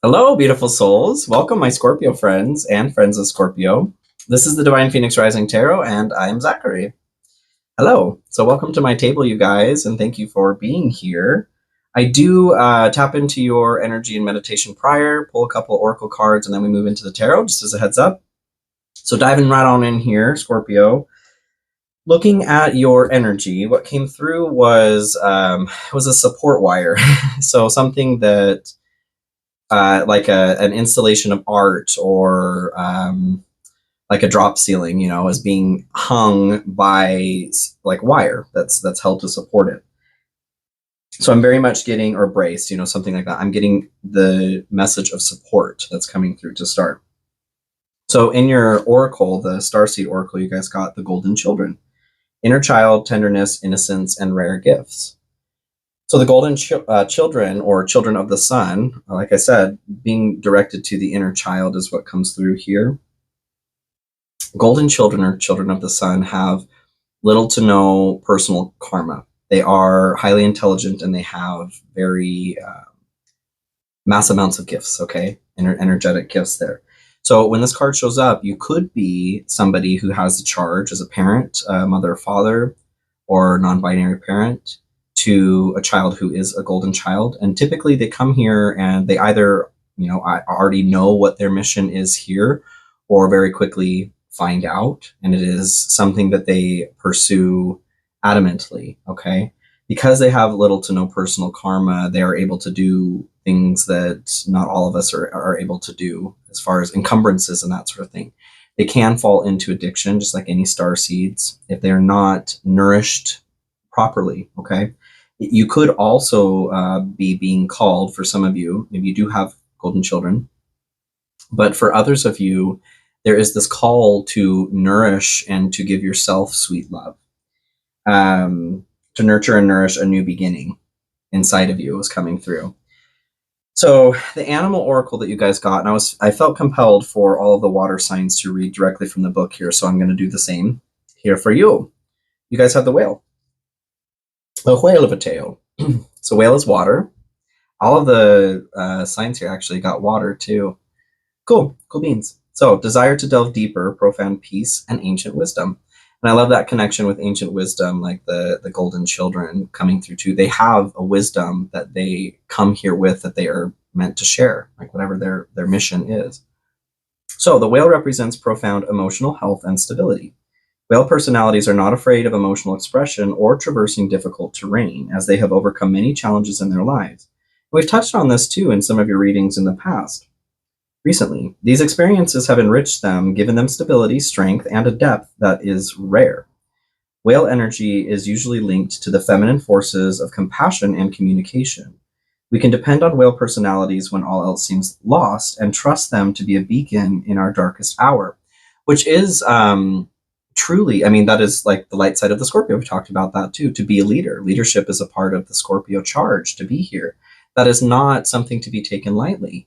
Hello, beautiful souls. Welcome, my Scorpio friends and friends of Scorpio. This is the Divine Phoenix Rising Tarot, and I'm Zachary. Hello. So welcome to my table, you guys, and thank you for being here. I do tap into your energy and meditation prior, pull a couple oracle cards, and then we move into the tarot, just as a heads up. So diving right on in here, Scorpio. Looking at your energy, what came through was a support wire. So something that like an installation of art or like a drop ceiling, is being hung by like wire that's held to support it. So I'm very much getting, or braced, something like that. I'm getting the message of support that's coming through to start. So in your oracle, the Starseed Oracle, you guys got the Golden Children. Inner child, tenderness, innocence, and rare gifts. So the golden children, or children of the sun, like I said, being directed to the inner child is what comes through here. Golden children, or children of the sun, have little to no personal karma. They are highly intelligent and they have very mass amounts of gifts, okay? Energetic gifts there. So when this card shows up, you could be somebody who has the charge as a parent, mother or father, or non-binary parent, to a child who is a golden child. And typically they come here and they either, I already know what their mission is here, or very quickly find out. And it is something that they pursue adamantly, okay? Because they have little to no personal karma, they are able to do things that not all of us are able to do, as far as encumbrances and that sort of thing. They can fall into addiction, just like any star seeds, if they're not nourished properly, okay? You could also be being called, for some of you, maybe you do have golden children, but for others of you, there is this call to nourish and to give yourself sweet love, to nurture and nourish a new beginning inside of you is coming through. So the animal oracle that you guys got, and I felt compelled for all of the water signs to read directly from the book here, so I'm going to do the same here for you. You guys have the whale. A whale of a tail. So whale is water. All of the signs here actually got water too. Cool beans. So desire to delve deeper, profound peace, and ancient wisdom. And I love that connection with ancient wisdom, like the golden children coming through too. They have a wisdom that they come here with, that they are meant to share, like whatever their mission is. So the whale represents profound emotional health and stability. Whale personalities are not afraid of emotional expression or traversing difficult terrain, as they have overcome many challenges in their lives. We've touched on this too in some of your readings in the past. Recently, these experiences have enriched them, given them stability, strength, and a depth that is rare. Whale energy is usually linked to the feminine forces of compassion and communication. We can depend on whale personalities when all else seems lost and trust them to be a beacon in our darkest hour, which is truly, that is like the light side of the Scorpio. We talked about that too, to be a leader. Leadership is a part of the Scorpio charge to be here. That is not something to be taken lightly.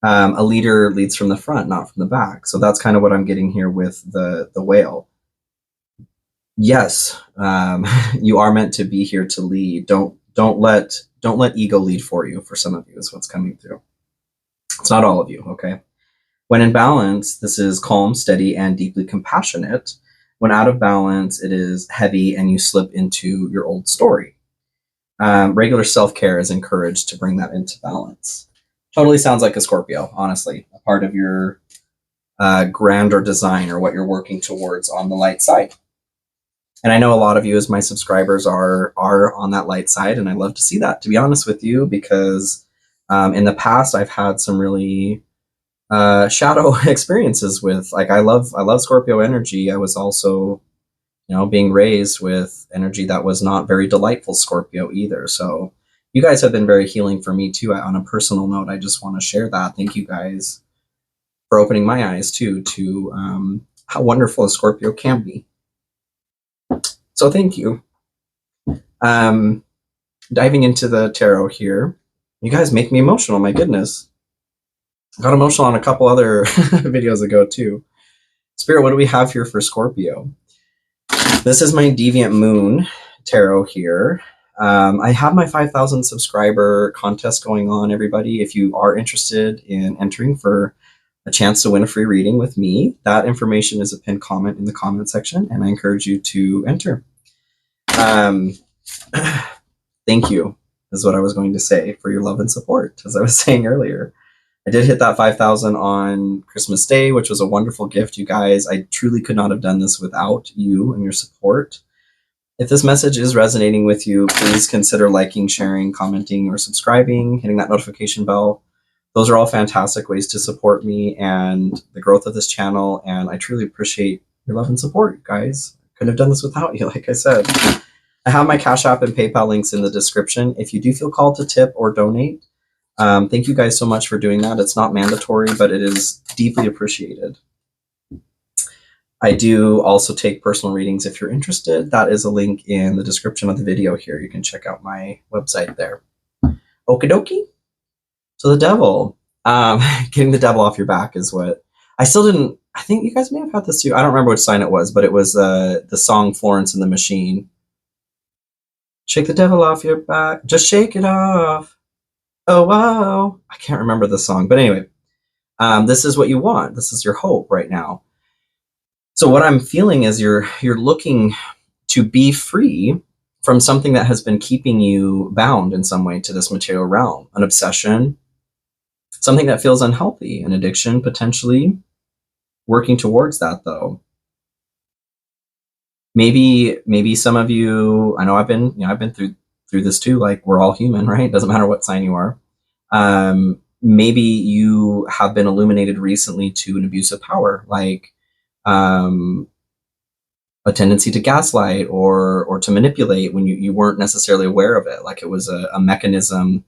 A leader leads from the front, not from the back. So that's kind of what I'm getting here with the whale. Yes, you are meant to be here to lead. Don't let ego lead for you. For some of you is what's coming through. It's not all of you, okay? When in balance, this is calm, steady, and deeply compassionate. When out of balance, it is heavy and you slip into your old story. Regular self-care is encouraged to bring that into balance. Totally sounds like a Scorpio, honestly, a part of your grander design, or what you're working towards on the light side. And I know a lot of you, as my subscribers, are on that light side, and I love to see that, to be honest with you, because in the past I've had some really shadow experiences with, like, I love Scorpio energy. I was also, being raised with energy that was not very delightful Scorpio either. So you guys have been very healing for me too. On a personal note, I just want to share that. Thank you guys for opening my eyes too to how wonderful a Scorpio can be. So thank you. Diving into the tarot here. You guys make me emotional, my goodness. I got emotional on a couple other videos ago too. Spirit, what do we have here for Scorpio? This is my Deviant Moon tarot here. I have my 5,000 subscriber contest going on, everybody. If you are interested in entering for a chance to win a free reading with me, that information is a pinned comment in the comment section, and I encourage you to enter. Thank you, is what I was going to say, for your love and support, as I was saying earlier. I did hit that 5,000 on Christmas Day, which was a wonderful gift, you guys. I truly could not have done this without you and your support. If this message is resonating with you, please consider liking, sharing, commenting, or subscribing, hitting that notification bell. Those are all fantastic ways to support me and the growth of this channel, and I truly appreciate your love and support, guys. Couldn't have done this without you, like I said. I have my Cash App and PayPal links in the description. If you do feel called to tip or donate, thank you guys so much for doing that. It's not mandatory, but it is deeply appreciated. I do also take personal readings if you're interested. That is a link in the description of the video here. You can check out my website there. Okie dokie. So the devil, getting the devil off your back is what I still didn't. I think you guys may have had this too. I don't remember which sign it was, but it was the song Florence and the Machine. Shake the devil off your back. Just shake it off. Oh, wow. I can't remember the song. But anyway, this is what you want. This is your hope right now. So what I'm feeling is you're looking to be free from something that has been keeping you bound in some way to this material realm, an obsession, something that feels unhealthy, an addiction potentially, working towards that though. Maybe some of you, I know I've been through this too, like we're all human, right? Doesn't matter what sign you are. Maybe you have been illuminated recently to an abuse of power, like a tendency to gaslight or to manipulate when you weren't necessarily aware of it, like it was a mechanism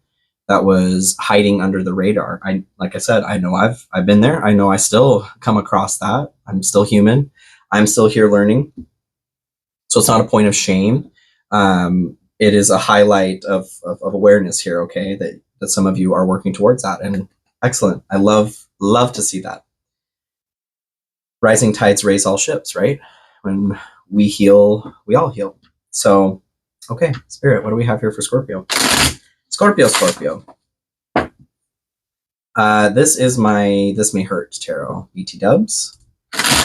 that was hiding under the radar. Like I said, I know I've been there. I know I still come across that. I'm still human. I'm still here learning. So it's not a point of shame. It is a highlight of awareness here, okay, that some of you are working towards that. And excellent. I love to see that. Rising tides raise all ships, right? When we heal, we all heal. So, okay, Spirit, what do we have here for Scorpio? Scorpio. This May Hurt Tarot, BT dubs.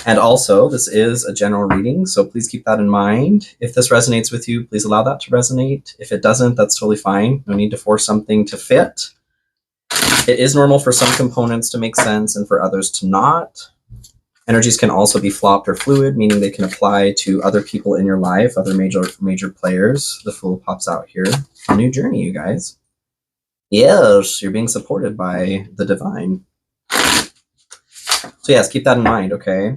And also, this is a general reading, so please keep that in mind. If this resonates with you, please allow that to resonate. If it doesn't, that's totally fine. No need to force something to fit. It is normal for some components to make sense and for others to not. Energies can also be flopped or fluid, meaning they can apply to other people in your life, other major players. The Fool pops out here. A new journey, you guys. Yes, you're being supported by the divine. So yes, keep that in mind, okay?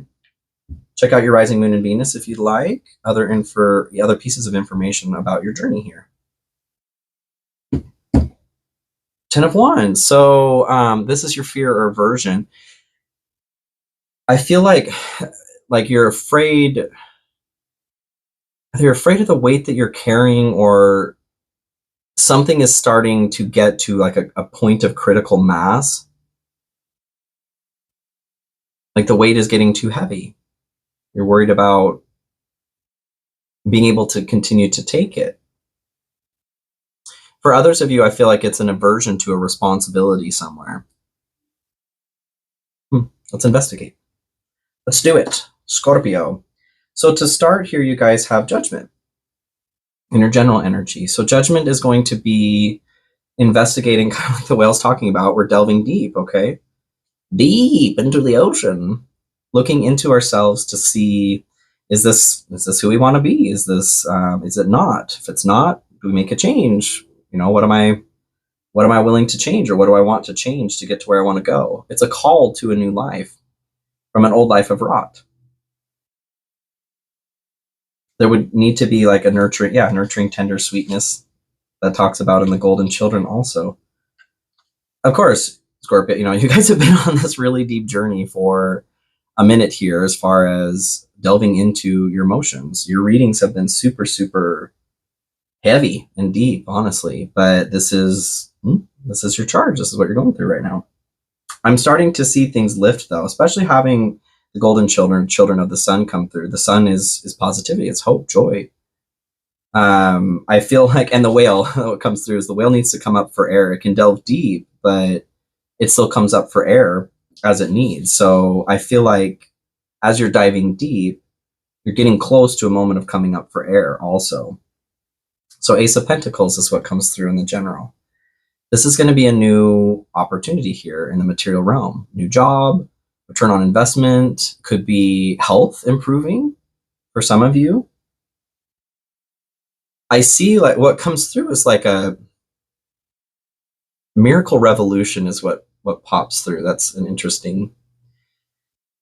Check out your rising moon and Venus if you'd like. Other pieces of information about your journey here. 10 of Wands. So this is your fear or aversion. I feel like you're afraid. You're afraid of the weight that you're carrying, or something is starting to get to like a point of critical mass. Like the weight is getting too heavy. You're worried about being able to continue to take it. For others of you, I feel like it's an aversion to a responsibility somewhere. Let's investigate. Let's do it. Scorpio. So to start here, you guys have Judgment in your general energy. So Judgment is going to be investigating, kind of like the whale's talking about. We're delving deep, okay? Deep into the ocean, looking into ourselves to see, is this who we want to be? Is it not? If it's not, do we make a change? You know, what am I willing to change, or what do I want to change to get to where I want to go? It's a call to a new life from an old life of rot. There would need to be like a nurturing, tender sweetness that talks about in the Golden Children also. Of course, Scorpio, you know, you guys have been on this really deep journey for a minute here as far as delving into your emotions. Your readings have been super, super heavy and deep, honestly, but this is your charge. This is what you're going through right now. I'm starting to see things lift though, especially having the Golden Children of the Sun come through. The Sun is positivity, it's hope, joy. I feel like, and the whale, what comes through is the whale needs to come up for air. It can delve deep, but it still comes up for air as it needs. So I feel like as you're diving deep, you're getting close to a moment of coming up for air also. So Ace of Pentacles is what comes through in the general. This is going to be a new opportunity here in the material realm. New job, return on investment, could be health improving for some of you. I see like what comes through is like a miracle revolution is what pops through. That's an interesting.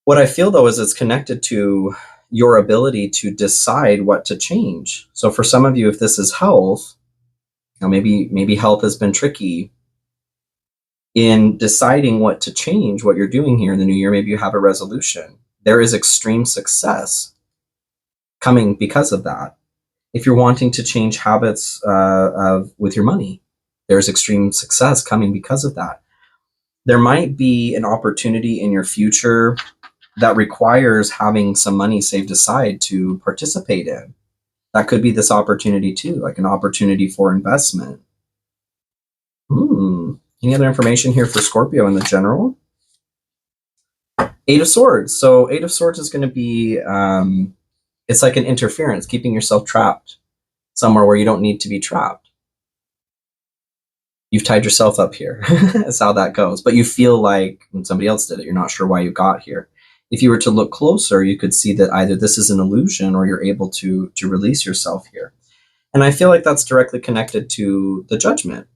What I feel though is it's connected to your ability to decide what to change. So for some of you, if this is health, maybe health has been tricky in deciding what to change, what you're doing here in the new year. Maybe you have a resolution. There is extreme success coming because of that. If you're wanting to change habits with your money, there's extreme success coming because of that. There might be an opportunity in your future that requires having some money saved aside to participate in. That could be this opportunity too, like an opportunity for investment. Any other information here for Scorpio in the general? Eight of Swords. So Eight of Swords is going to be, it's like an interference, keeping yourself trapped somewhere where you don't need to be trapped. You've tied yourself up here. That's how that goes. But you feel like when somebody else did it, you're not sure why you got here. If you were to look closer, you could see that either this is an illusion or you're able to release yourself here. And I feel like that's directly connected to the Judgment.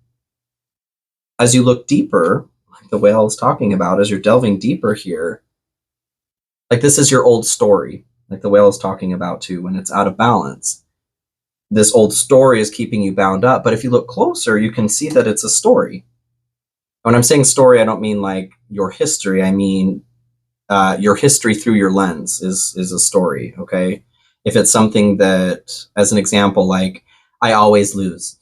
As you look deeper, like the whale is talking about, as you're delving deeper here, like this is your old story, like the whale is talking about too, when it's out of balance. This old story is keeping you bound up. But if you look closer, you can see that it's a story. When I'm saying story, I don't mean like your history. I mean your history through your lens is a story, okay? If it's something that, as an example, like, I always lose.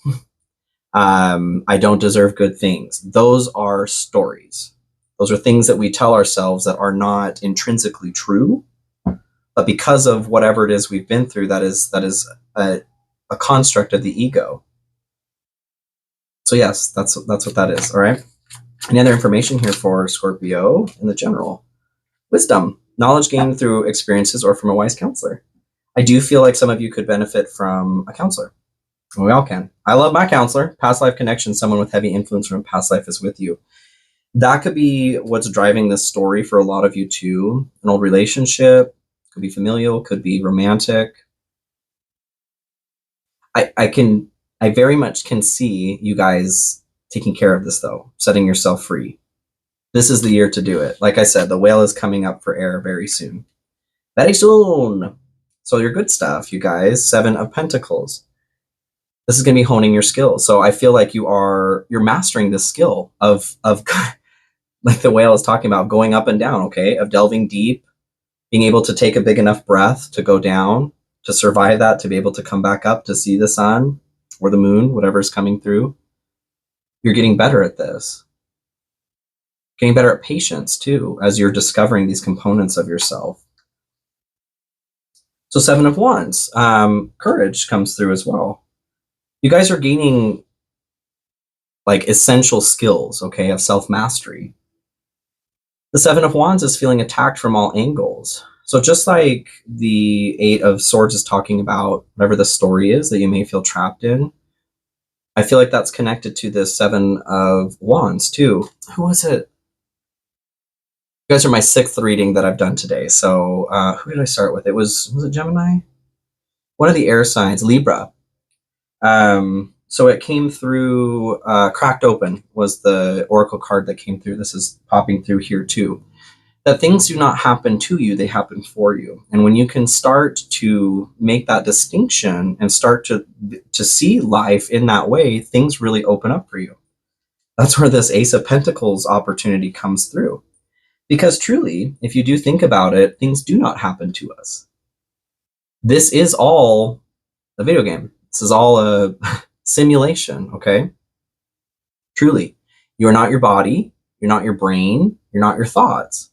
I don't deserve good things. Those are stories. Those are things that we tell ourselves that are not intrinsically true, but because of whatever it is we've been through, that is a construct of the ego. So yes, that's what that is. All right. Any other information here for Scorpio in the general? Wisdom, knowledge gained through experiences or from a wise counselor. I do feel like some of you could benefit from a counselor. We all can. I love my counselor. Past life connection, someone with heavy influence from a past life is with you. That could be what's driving this story for a lot of you too. An old relationship, could be familial, could be romantic. I very much can see you guys taking care of this though, setting yourself free. This is the year to do it. Like I said, the whale is coming up for air very soon. Very soon. So your good stuff, you guys. 7 of Pentacles. This is going to be honing your skills. So I feel like you're mastering this skill of like the whale is talking about, going up and down, okay? Of delving deep, being able to take a big enough breath to go down, to survive that, to be able to come back up, to see the sun or the moon, whatever's coming through. You're getting better at this. Getting better at patience too, as you're discovering these components of yourself. So 7 of Wands, courage comes through as well. You guys are gaining like essential skills, okay, of self-mastery. The 7 of Wands is feeling attacked from all angles. So just like the 8 of Swords is talking about whatever the story is that you may feel trapped in, I feel like that's connected to this 7 of Wands too. Who was it? You guys are my 6th reading that I've done today. So who did I start with? Was it Gemini? One of the air signs, Libra. So it came through, Cracked Open was the oracle card that came through. This is popping through here too. That things do not happen to you, they happen for you. And when you can start to make that distinction and start to see life in that way, things really open up for you. That's where this Ace of Pentacles opportunity comes through. Because truly, if you do think about it, things do not happen to us. This is all a video game. This is all a simulation, okay? Truly, you are not your body, you're not your brain, you're not your thoughts.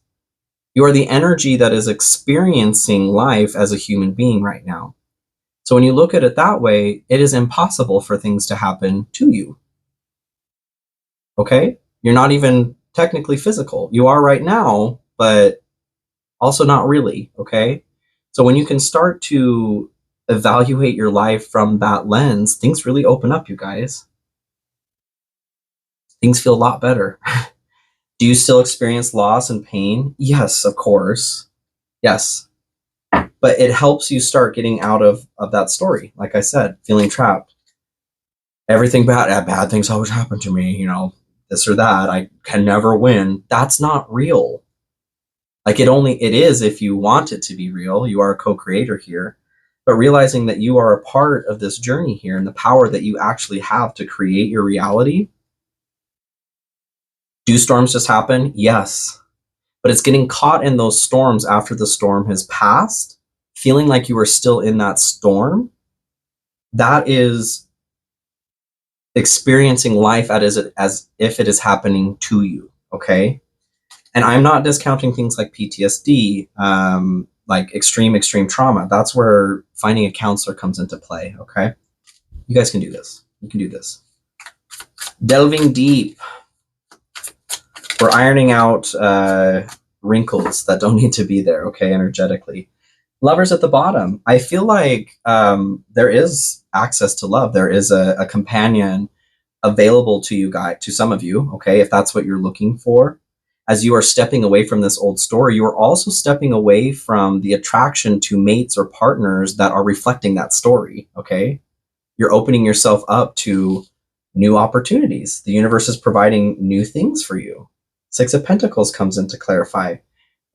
You are the energy that is experiencing life as a human being right now. So when you look at it that way, it is impossible for things to happen to you. Okay? You're not even technically physical. You are right now, but also not really. Okay? So when you can start to evaluate your life from that lens, things really open up, you guys. Things feel a lot better. Do you still experience loss and pain? Yes, of course. Yes. But it helps you start getting out of that story. Like I said, feeling trapped. Everything bad things always happen to me, this or that. I can never win. That's not real. Like it is if you want it to be real. You are a co-creator here. But realizing that you are a part of this journey here and the power that you actually have to create your reality. Do storms just happen? Yes. But it's getting caught in those storms after the storm has passed, feeling like you are still in that storm. That is experiencing life as if it is happening to you, okay? And I'm not discounting things like PTSD, like extreme trauma. That's where finding a counselor comes into play, okay? You guys can do this. You can do this. Delving deep. We're ironing out wrinkles that don't need to be there, okay, energetically. Lovers at the bottom. I feel like there is access to love. There is a companion available to you guys, to some of you, okay, if that's what you're looking for. As you are stepping away from this old story, you are also stepping away from the attraction to mates or partners that are reflecting that story, okay? You're opening yourself up to new opportunities. The universe is providing new things for you. Six of Pentacles comes in to clarify,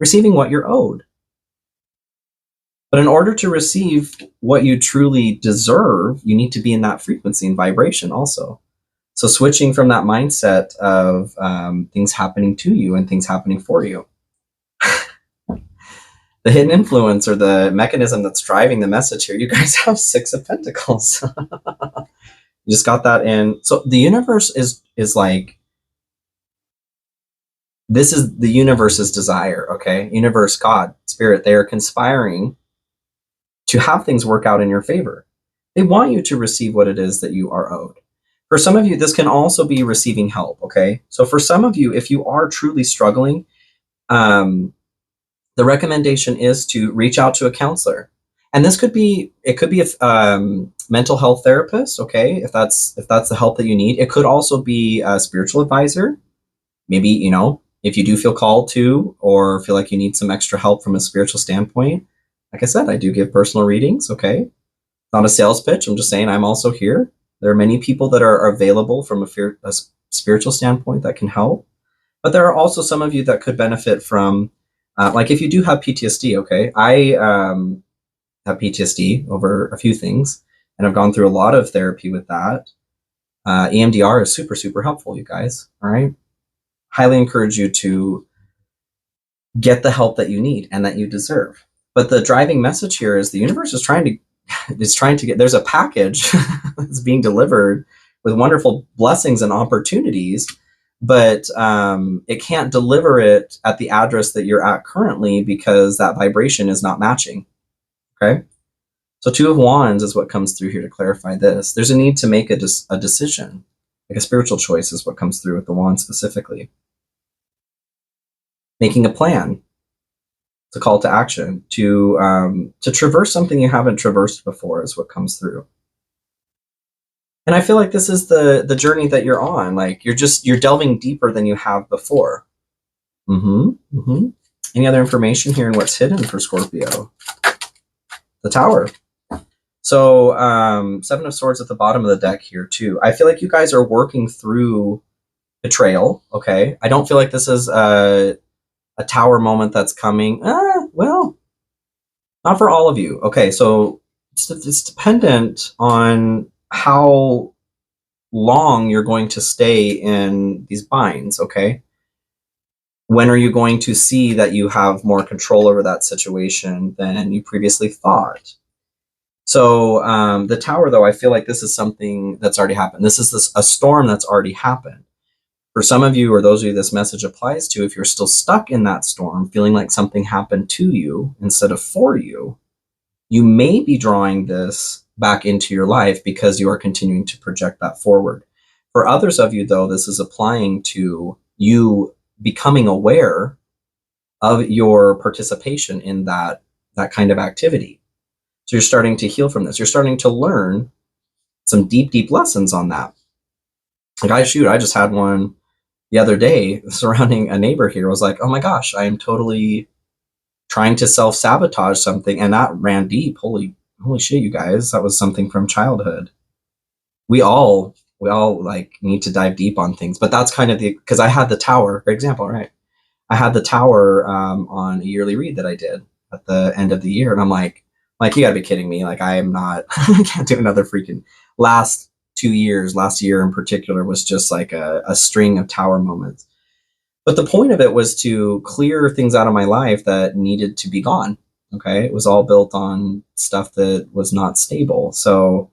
receiving what you're owed. But in order to receive what you truly deserve, you need to be in that frequency and vibration also. So switching from that mindset of things happening to you and things happening for you. The hidden influence or the mechanism that's driving the message here, you guys have Six of Pentacles. You just got that in. So the universe is like, this is the universe's desire, okay? Universe, God, Spirit, they are conspiring to have things work out in your favor. They want you to receive what it is that you are owed. For some of you, this can also be receiving help, okay? So for some of you, if you are truly struggling, the recommendation is to reach out to a counselor. And this could be a mental health therapist, okay? If that's the help that you need. It could also be a spiritual advisor. Maybe, if you do feel called to or feel like you need some extra help from a spiritual standpoint, like I said, I do give personal readings, okay? Not a sales pitch. I'm just saying I'm also here. There are many people that are available from a spiritual standpoint that can help. But there are also some of you that could benefit from, like if you do have PTSD, okay? I have PTSD over a few things, and I've gone through a lot of therapy with that. EMDR is super, super helpful, you guys, all right? Highly encourage you to get the help that you need and that you deserve. But the driving message here is the universe is trying to get, there's a package that's being delivered with wonderful blessings and opportunities, but it can't deliver it at the address that you're at currently because that vibration is not matching, okay? So Two of Wands is what comes through here to clarify this. There's a need to make a decision, like a spiritual choice is what comes through with the Wand specifically. Making a plan. It's a call to action to traverse something you haven't traversed before is what comes through. And I feel like this is the journey that you're on. Like you're delving deeper than you have before. Any other information here in what's hidden for Scorpio? The Tower. So Seven of Swords at the bottom of the deck here too. I feel like you guys are working through betrayal. Okay, I don't feel like this is a Tower moment that's coming. Well, not for all of you. Okay, so it's dependent on how long you're going to stay in these binds, okay? When are you going to see that you have more control over that situation than you previously thought? So the Tower, though, I feel like this is something that's already happened. This is a storm that's already happened. For some of you, or those of you this message applies to, if you're still stuck in that storm, feeling like something happened to you instead of for you, you may be drawing this back into your life because you are continuing to project that forward. For others of you, though, this is applying to you becoming aware of your participation in that kind of activity. So you're starting to heal from this. You're starting to learn some deep, deep lessons on that. Like, I just had one the other day surrounding a neighbor here. I was like, oh my gosh, I am totally trying to self-sabotage something. And that ran deep. Holy shit, you guys. That was something from childhood. We all like need to dive deep on things. But that's kind of because I had the tower, for example, right? I had the tower on a yearly read that I did at the end of the year. And I'm like, you gotta be kidding me. Like, I am not, I can't do another freaking last 2 years. Last year in particular was just like a string of tower moments. But the point of it was to clear things out of my life that needed to be gone. Okay. It was all built on stuff that was not stable. So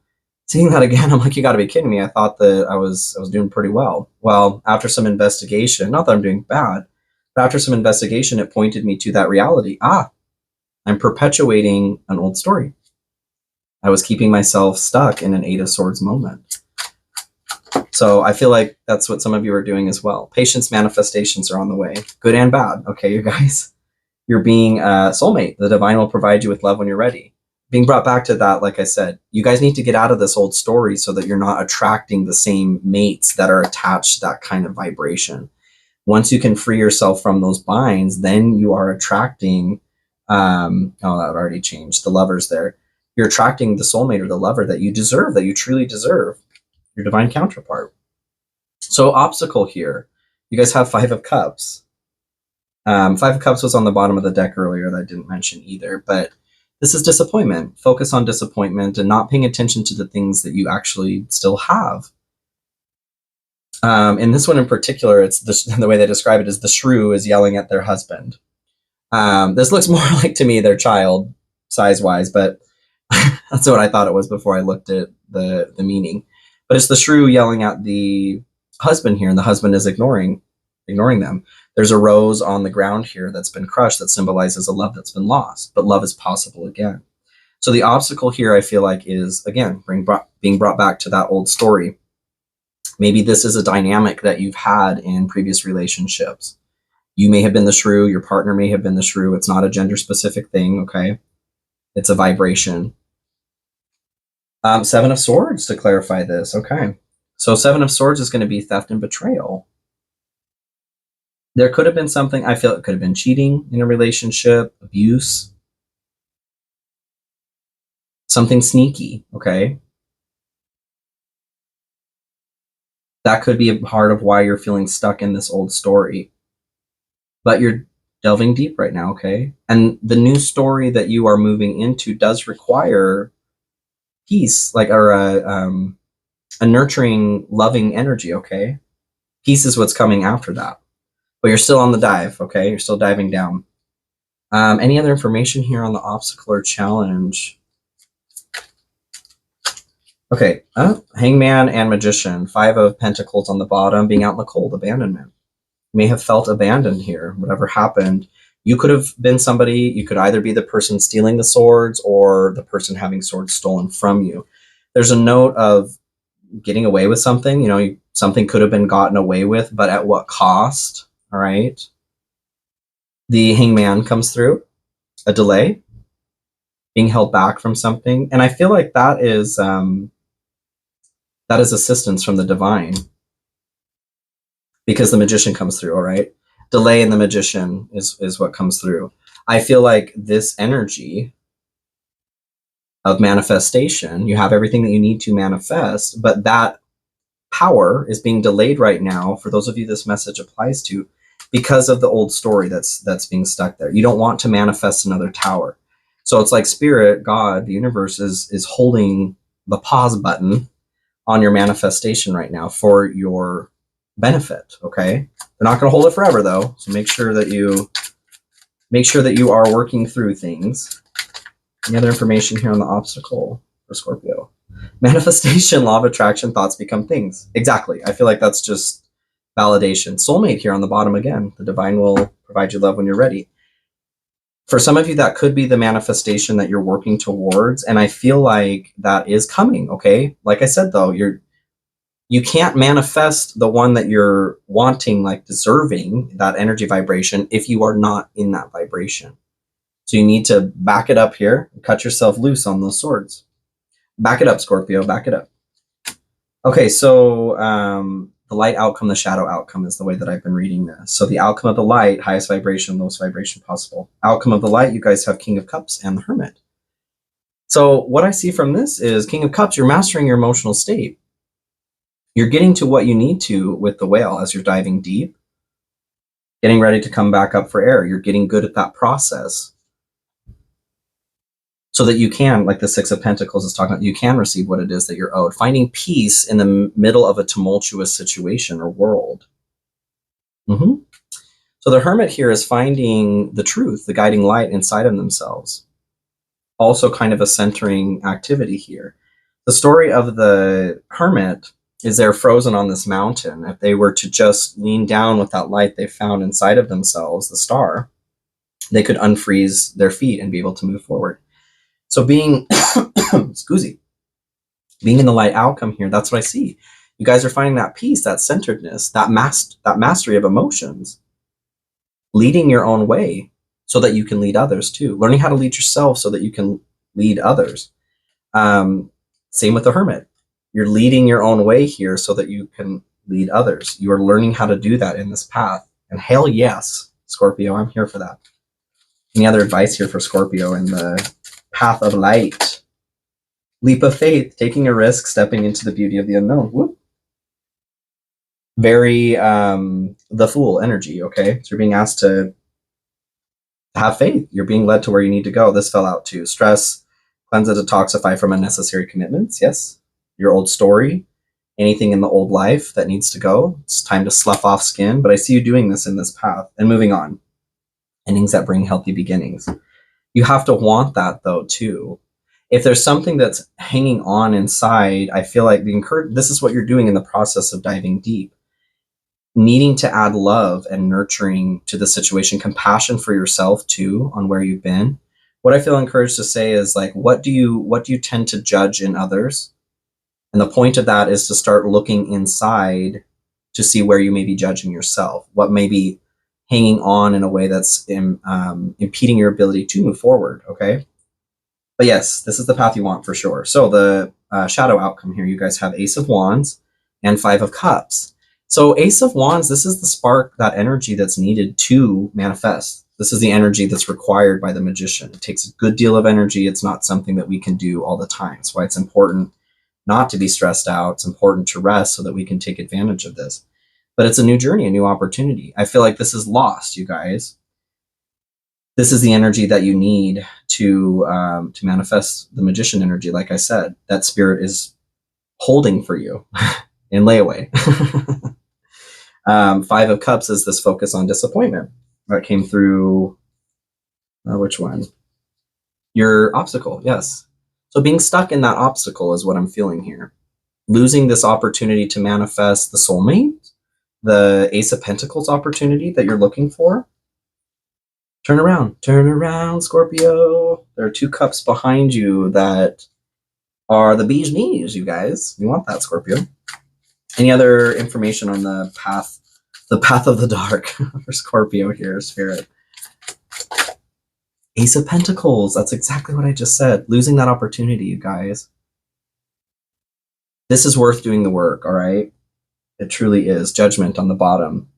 seeing that again, I'm like, you gotta be kidding me. I thought that I was doing pretty well. Well, after some investigation, not that I'm doing bad, but after some investigation, it pointed me to that reality. I'm perpetuating an old story. I was keeping myself stuck in an Eight of Swords moment. So I feel like that's what some of you are doing as well. Patience manifestations are on the way, good and bad. Okay, you guys, you're being a soulmate. The divine will provide you with love when you're ready. Being brought back to that, like I said, you guys need to get out of this old story so that you're not attracting the same mates that are attached to that kind of vibration. Once you can free yourself from those binds, then you are attracting, that already changed, the lovers there. You're attracting the soulmate or the lover that you deserve, that you truly deserve, your divine counterpart. So obstacle here, you guys have Five of Cups. Five of Cups was on the bottom of the deck earlier that I didn't mention either, but this is disappointment. Focus on disappointment and not paying attention to the things that you actually still have. In this one in particular, it's the way they describe it is the shrew is yelling at their husband. This looks more like, to me, their child size-wise, but that's what I thought it was before I looked at the meaning. But it's the shrew yelling at the husband here, and the husband is ignoring them. There's a rose on the ground here that's been crushed that symbolizes a love that's been lost, but love is possible again. So the obstacle here, I feel like, is, again, being brought back to that old story. Maybe this is a dynamic that you've had in previous relationships. You may have been the shrew, your partner may have been the shrew. It's not a gender-specific thing, okay? It's a vibration. Seven of Swords to clarify this, okay. So Seven of Swords is going to be theft and betrayal. There could have been something, I feel it could have been cheating in a relationship, abuse, something sneaky, okay? That could be a part of why you're feeling stuck in this old story. But you're delving deep right now, okay? And the new story that you are moving into does require peace, like, or a nurturing, loving energy, okay? Peace is what's coming after that. But you're still on the dive, okay? You're still diving down. Any other information here on the obstacle or challenge? Okay, Hangman and Magician. Five of Pentacles on the bottom, being out in the cold, abandonment. You may have felt abandoned here, whatever happened. You could have been somebody, you could either be the person stealing the swords or the person having swords stolen from you. There's a note of getting away with something, something could have been gotten away with, but at what cost, all right? The Hangman comes through, a delay, being held back from something. And I feel like that is assistance from the divine, because the Magician comes through, all right? Delay in the Magician is what comes through. I feel like this energy of manifestation, you have everything that you need to manifest, but that power is being delayed right now for those of you this message applies to because of the old story that's being stuck there. You don't want to manifest another tower. So it's like Spirit, God, the universe is holding the pause button on your manifestation right now for your benefit, okay? They're not going to hold it forever though, so make sure that you are working through things. Any other information here on the obstacle for Scorpio? Manifestation, law of attraction, thoughts become things. Exactly. I feel like that's just validation. Soulmate here on the bottom again. The divine will provide you love when you're ready. For some of you, that could be the manifestation that you're working towards. And I feel like that is coming, okay? Like I said, though, you can't manifest the one that you're wanting, like deserving that energy vibration, if you are not in that vibration. So you need to back it up here, cut yourself loose on those swords. Back it up, Scorpio, back it up. Okay, so the light outcome, the shadow outcome is the way that I've been reading this. So the outcome of the light, highest vibration, lowest vibration possible. Outcome of the light, you guys have King of Cups and the Hermit. So what I see from this is King of Cups, you're mastering your emotional state. You're getting to what you need to with the whale as you're diving deep, getting ready to come back up for air. You're getting good at that process so that you can, like the Six of Pentacles is talking about, you can receive what it is that you're owed. Finding peace in the middle of a tumultuous situation or world. So the Hermit here is finding the truth, the guiding light inside of themselves. Also kind of a centering activity here. The story of the Hermit is they're frozen on this mountain. If they were to just lean down with that light they found inside of themselves, the star, they could unfreeze their feet and be able to move forward. So being, being in the light outcome here, that's what I see. You guys are finding that peace, that centeredness, that mastery of emotions, leading your own way so that you can lead others too. Learning how to lead yourself so that you can lead others. Same with the Hermit. You're leading your own way here so that you can lead others. You are learning how to do that in this path. And hell yes, Scorpio, I'm here for that. Any other advice here for Scorpio in the path of light? Leap of faith, taking a risk, stepping into the beauty of the unknown. Whoop. Very the Fool energy, okay? So you're being asked to have faith. You're being led to where you need to go. This fell out too. Stress, cleanse and detoxify from unnecessary commitments. Yes. Your old story, anything in the old life that needs to go. It's time to slough off skin. But I see you doing this in this path and moving on. Endings that bring healthy beginnings. You have to want that though too. If there's something that's hanging on inside, I feel like this is what you're doing in the process of diving deep. Needing to add love and nurturing to the situation, compassion for yourself too, on where you've been. What I feel encouraged to say is like, what do you tend to judge in others? And the point of that is to start looking inside to see where you may be judging yourself, what may be hanging on in a way that's impeding your ability to move forward, okay? But yes, this is the path you want for sure. So the shadow outcome here, you guys have Ace of Wands and Five of Cups. So Ace of Wands, this is the spark, that energy that's needed to manifest. This is the energy that's required by the magician. It takes a good deal of energy. It's not something that we can do all the time. That's why it's important not to be stressed out. It's important to rest so that we can take advantage of this. But it's a new journey, a new opportunity. I feel like this is lost, you guys. This is the energy that you need to manifest the magician energy. Like I said, that spirit is holding for you in layaway. Five of Cups is this focus on disappointment that came through, which one? Your obstacle, yes. So being stuck in that obstacle is what I'm feeling here. Losing this opportunity to manifest the soulmate, the Ace of Pentacles opportunity that you're looking for. Turn around, Scorpio. There are two cups behind you that are the bee's knees, you guys. You want that, Scorpio. Any other information on the path of the dark for Scorpio here, Spirit? Ace of Pentacles. That's exactly what I just said. Losing that opportunity, you guys. This is worth doing the work, all right? It truly is. Judgment on the bottom.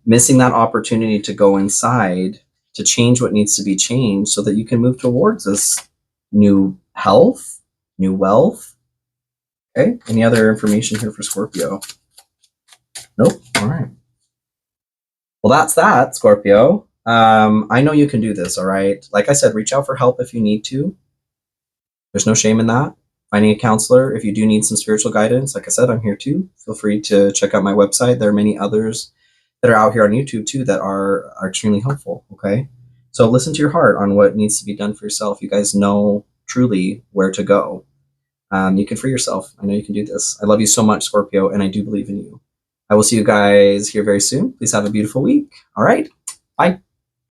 Missing that opportunity to go inside, to change what needs to be changed so that you can move towards this new health, new wealth. Okay, any other information here for Scorpio? Nope, all right. Well, that's that, Scorpio. I know you can do this, all right? Like I said, reach out for help if you need to. There's no shame in that. Finding a counselor, if you do need some spiritual guidance, like I said, I'm here too. Feel free to check out my website. There are many others that are out here on YouTube too that are extremely helpful, okay? So listen to your heart on what needs to be done for yourself. You guys know truly where to go. You can free yourself. I know you can do this. I love you so much, Scorpio, and I do believe in you. I will see you guys here very soon. Please have a beautiful week. All right, bye.